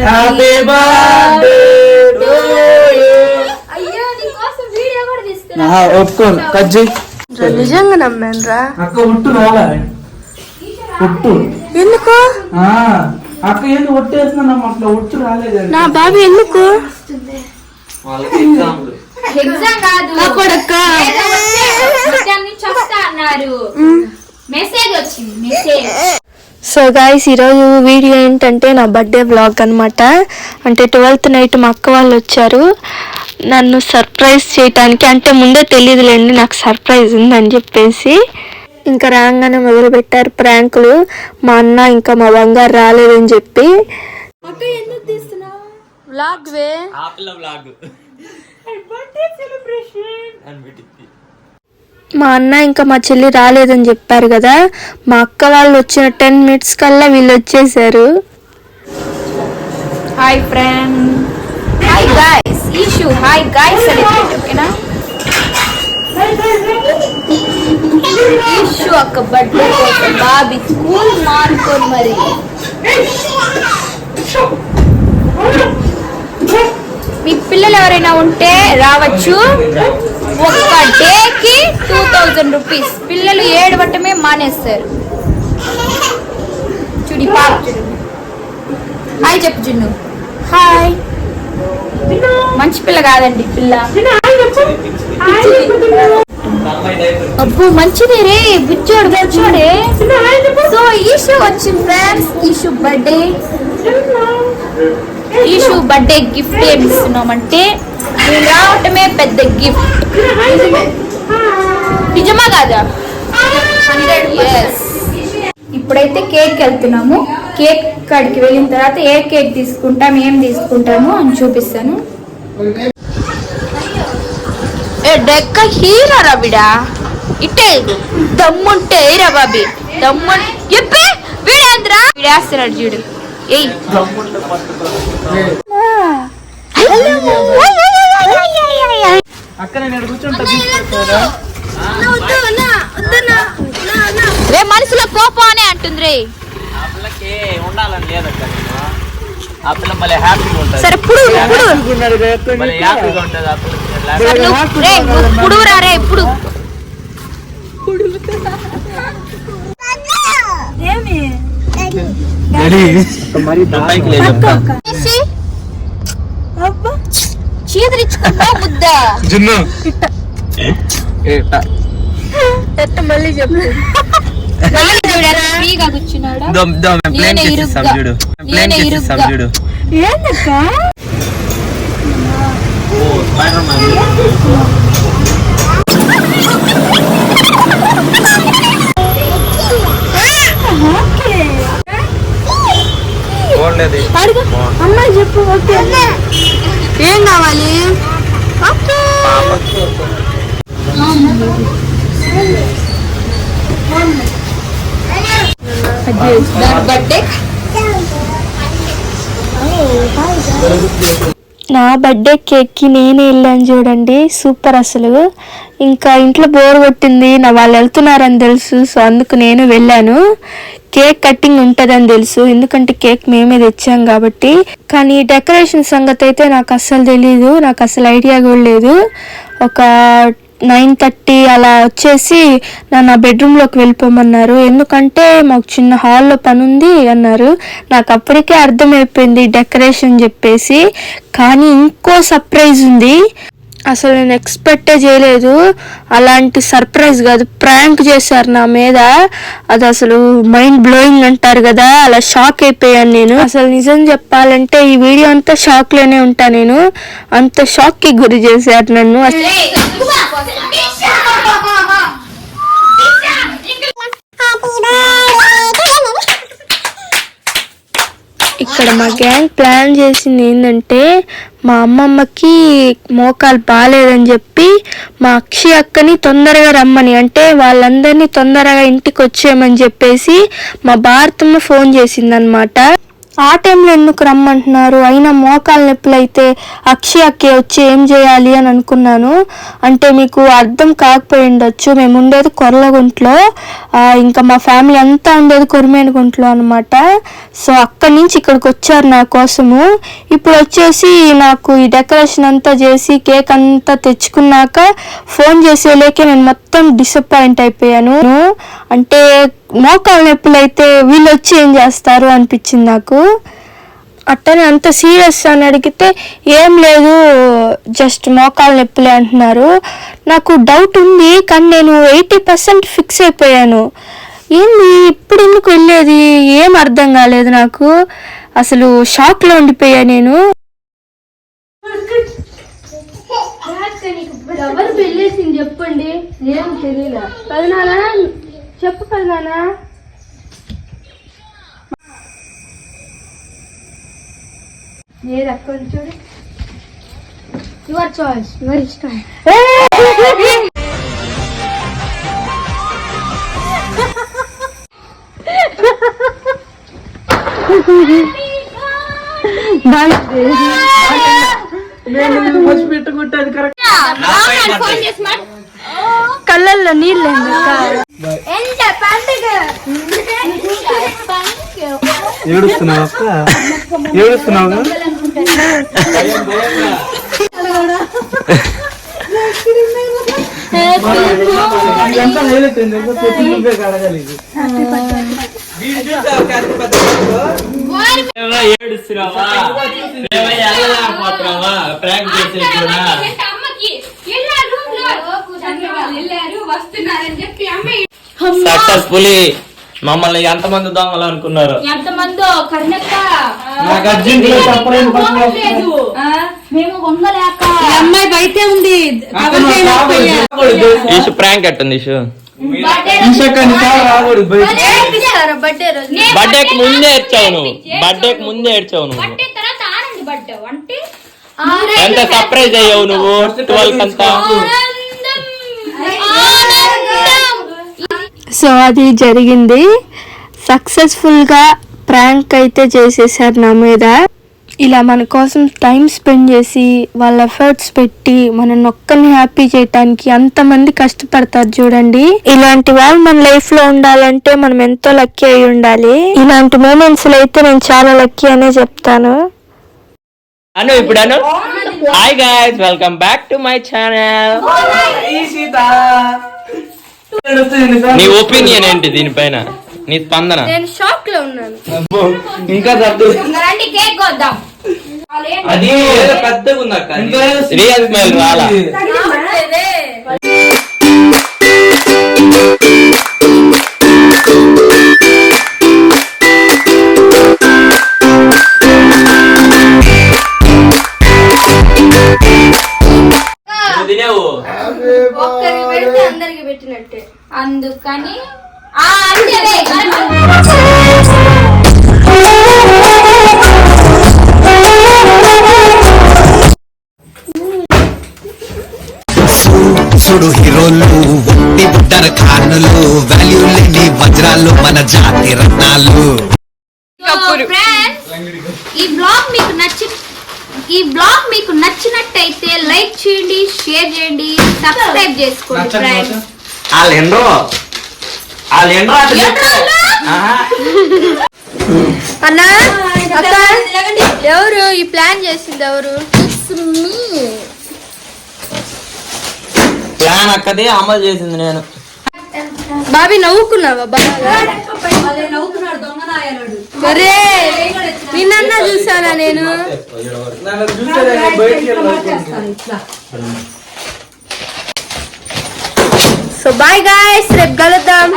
Happy birthday to you. అయ్యో నీకోసం video కూడా తీస్తున్నా. ఒప్పుకోను కజ్జి నిజంగా నమ్మానురా. అక్క ఒట్టు రాలే ఒట్టు ఎందుకు అక్క ఏంది ఒట్టేస్తున్నాం అట్లా ఒట్టు రాలేదు నా బాబు ఎందుకు ఎగ్జామ్ కాదు అన్నారు. మెసేజ్ వచ్చింది మెసేజ్. సో గాయ్స్ ఈరోజు వీడియో ఏంటంటే నా బర్త్డే వ్లాగ్ అనమాట. అంటే 12th నైట్ మా అక్క వాళ్ళు వచ్చారు నన్ను సర్ప్రైజ్ చేయటానికి. అంటే ముందే తెలియదులేండి నాకు సర్ప్రైజ్ ఉందని చెప్పేసి. ఇంకా రాగానే మొదలు పెట్టారు ప్రాంకులు. మా అన్న ఇంకా మా బంగారు రాలేదని చెప్పి. మా అన్న ఇంకా మా చెల్లి రాలేదని చెప్పారు కదా. మా అక్క వాళ్ళు వచ్చిన 10 minutes కల్లా వీళ్ళు వచ్చేసారు. Hi friend, hi guys, Eshu hi guys celebrate ఓకేనా. ఈషు అక్క బర్త్డే కోసం బాబీ స్కూల్ మానుకోని మరి. మీ పిల్లలు ఎవరైనా ఉంటే రావచ్చు. ఒక్క డేకి 2000 రూపీస్. పిల్లలు ఏడవటమే మానేస్తారు. చూడి పాప చూడు. హాయ్ చెప్పు జున్ను. హాయ్. మంచి పిల్ల కాదండి పిల్ల. అబ్బో మంచిదే రే బుజ్జోడు బుజ్జోడే. సో ఈషు వచ్చింది friends. Eshu birthday. Eshu birthday gift ఏమి ఇస్తున్నామంటే నేను రావటమే పెద్ద గిఫ్ట్. నిజమా కాదా? ఇప్పుడైతే కేక్ వెళ్తున్నాము. కేక్ కాడికి వెళ్ళిన తర్వాత ఏ కేక్ తీసుకుంటాం ఏం తీసుకుంటాము అని చూపిస్తాను. డెక్క హీరా రవిడా ఇట్టే దమ్ముంటే రా బాబీ దమ్ము చెప్పే వీడేంద్రా వీడేస్తున్నాడు చూడు. ఏయ్ రే మనసులో కోపం అనే అంటుంది రే. సరే ఇప్పుడు ఇప్పుడు రే ఇప్పుడు చీదరించుకుంటా ముద్ద మళ్ళీ చెప్పు. ఫ్రీగా కూర్చున్నాడు. అమ్మాయి చెప్పు. ఏం కావాలి? నా బర్త్డే కేక్కి నేనే వెళ్ళాను చూడండి. సూపర్ అసలు. ఇంకా ఇంట్లో బోర్ కొట్టింది నా వాళ్ళు వెళ్తున్నారని తెలుసు. సో అందుకు నేను వెళ్ళాను. కేక్ కటింగ్ ఉంటుందని తెలుసు ఎందుకంటే కేక్ మేమే తెచ్చాం కాబట్టి. కానీ డెకరేషన్ సంగతి అయితే నాకు అస్సలు తెలీదు. నాకు అసలు ఐడియా కూడా లేదు. ఒక 9:30 అలా వచ్చేసి నా బెడ్రూమ్లోకి వెళ్ళిపోమన్నారు. ఎందుకంటే మాకు చిన్న హాల్లో పని ఉంది అన్నారు. నాకు అప్పటికే అర్థమైపోయింది డెకరేషన్ చెప్పేసి. కానీ ఇంకో సర్ప్రైజ్ ఉంది. అసలు నేను ఎక్స్పెక్టే చేయలేదు. అలాంటి సర్ప్రైజ్ కాదు, ప్రాంక్ చేశారు నా మీద. అది అసలు మైండ్ బ్లోయింగ్ అంటారు కదా, అలా షాక్ అయిపోయాను నేను. అసలు నిజం చెప్పాలంటే ఈ వీడియో అంతా షాక్ లోనే ఉంటా నేను. అంత షాక్ కి గురి చేశారు నన్ను. ఇక్కడ మా గ్యాంగ్ ప్లాన్ చేసింది ఏంటంటే మా అమ్మమ్మకి మోకాలు బాగాలేదని చెప్పి మా అక్షి అక్కని తొందరగా రమ్మని, అంటే వాళ్ళందరినీ తొందరగా ఇంటికి వచ్చేయమని చెప్పేసి మా భారతమ్మ ఫోన్ చేసిందనమాట. ఆ టైంలో ఎందుకు రమ్మంటున్నారు? అయినా మోకాలు నొప్పులు అయితే అక్షయ్ వచ్చి ఏం చేయాలి అని అనుకున్నాను. అంటే మీకు అర్థం కాకపోయి ఉండొచ్చు, మేము ఉండేది కొర్లగుంట్లో, ఇంకా మా ఫ్యామిలీ అంతా ఉండేది కొరిమేనుగుంట్లో అనమాట. సో అక్కడి నుంచి ఇక్కడికి వచ్చారు నా కోసము. ఇప్పుడు వచ్చేసి నాకు ఈ డెకరేషన్ అంతా చేసి కేక్ అంతా తెచ్చుకున్నాక ఫోన్ చేసేలేకే నేను మొత్తం డిసప్పాయింట్ అయిపోయాను. అంటే మోకాలు నొప్పులు అయితే వీళ్ళు వచ్చి ఏం చేస్తారు అనిపించింది నాకు. అట్టనే అంత సీరియస్ అని అడిగితే ఏం లేదు, జస్ట్ మోకాలు నొప్పులే అంటున్నారు. నాకు డౌట్ ఉంది, కానీ నేను 80% ఫిక్స్ అయిపోయాను. ఏంది ఇప్పుడు ఎందుకు వెళ్ళేది ఏం అర్థం కాలేదు నాకు. అసలు షాక్లో ఉండిపోయా నేను. ఎవరు పెళ్ళేసింది చెప్పండి, ఏం తెలియలే. పదినానా చెప్పు, పదినానా ఏది అక్కడ చూడు. యువర్ చాయిస్, యువర్ ఇష్టం. పెట్టుకుంటాను కరెక్ట్. కళ్ళల్లో నీళ్ళు ఏడుస్తున్నావు అక్క, ఏడుస్తున్నావు. ఇదంతా లేదండి, అడగాలి. ఏడుస్తున్నావా? ప్రాంక్ చేసే కూడా సక్సెస్ఫుల్లీ మమ్మల్ని ఎంతమంది దొంగలు అనుకున్నారు? ఎంతమందో కర్ణక్క నాకు అర్జెంట్ మేము వంగలేక అమ్మాయి బయటే ఉంది. ఇషు ప్రాంక్ ఎట్టుంది ఇషు? బర్త్డేకి ముందే ఏడ్చావు నువ్వు, బర్త్డేకి ముందే ఏడ్చావు నువ్వు. ఎంత సర్ప్రైజ్ అయ్యావు నువ్వు 12th అంతా. సో అది జరిగింది. సక్సెస్ఫుల్గా ప్రాంక్ అయితే చేసేసారు నా మీద. ఇలా మన కోసం టైం స్పెండ్ చేసి వాళ్ళ ఎఫర్ట్స్ పెట్టి మనల్ని ఒక్కరిని హ్యాపీ చేయటానికి అంతమంది కష్టపడతారు చూడండి. ఇలాంటి వాళ్ళు మన లైఫ్ లో ఉండాలంటే మనం ఎంతో లక్కీ అయి ఉండాలి. ఇలాంటి మూమెంట్స్ లో అయితే నేను చాలా లక్కీ అనే చెప్తాను. అను ఇప్పుడు అను. Hi guys, welcome back to my channel. నీ ఒపీనియన్ ఏంటి దీనిపైన, నీ స్పందన? నేను షాక్ లో ఉన్నాను. ఇంకా కేక్ కొద్దాం. అది పెద్దగా ఉంది అక్క, రియల్ స్మైల్ రాలా. తినేవు ఒక్కరికి పెడితే అందరికి పెట్టినట్టే, అందుకని చూడు హీరోలు ఒట్టి బుడ్డర ఖానులు, వాల్యూ లేని వజ్రాలు మన జాతి రత్నాలు. ఈ బ్లాగ్ మీకు నచ్చినట్టయితే లైక్ చేయండి, షేర్ చేయండి, సబ్స్క్రైబ్ చేసుకోండి ఫ్రెండ్స్. అన్నా అక్క, ఎవరు ఈ ప్లాన్ చేసింది? ఎవరు? ప్లాన్ అక్కది, అమలు చేసింది నేను. బాబీ నవ్వుకున్నావా బాగా? మరే నిన్న చూసానా నేను? సో బాయ్ గాయ్స్, రేపు కలుద్దాం.